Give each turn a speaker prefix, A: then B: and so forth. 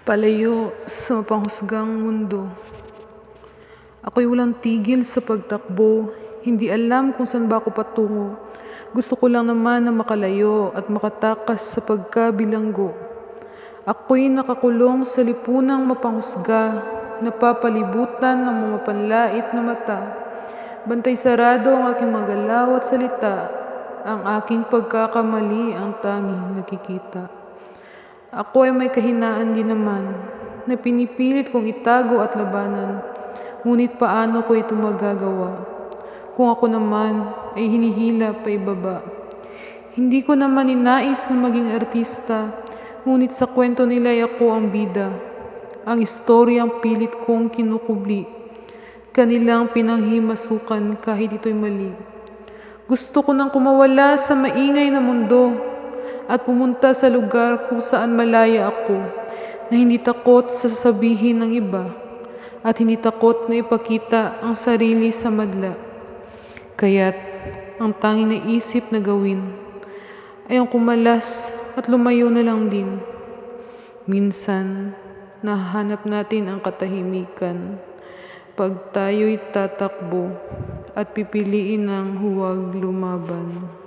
A: Palayo sa mapanghusgang mundo. Ako'y walang tigil sa pagtakbo, hindi alam kung saan ba ako patungo. Gusto ko lang naman na makalayo at makatakas sa pagkabilanggo. Ako'y nakakulong sa lipunang mapanghusga, napapalibutan ng mga panlait na mata. Bantay sarado ang aking mga galaw at salita, ang aking pagkakamali ang tanging nakikita. Ako ay may kahinaan din naman na pinipilit kong itago at labanan. Ngunit paano ko ito magagawa kung ako naman ay hinihila pa ibaba? Hindi ko naman ninais na maging artista, ngunit sa kwento nila'y ako ang bida. Ang istoryang pilit kong kinukubli, kanilang pinanghimasukan kahit ito'y mali. Gusto ko nang kumawala sa maingay na mundo at pumunta sa lugar kung saan malaya ako, na hindi takot sa sasabihin ng iba at hindi takot na ipakita ang sarili sa madla. Kaya't ang tanging naisip na gawin ay ang kumalas at lumayo na lang din. Minsan, nahanap natin ang katahimikan pag tayo'y tatakbo at pipiliin ng huwag lumaban.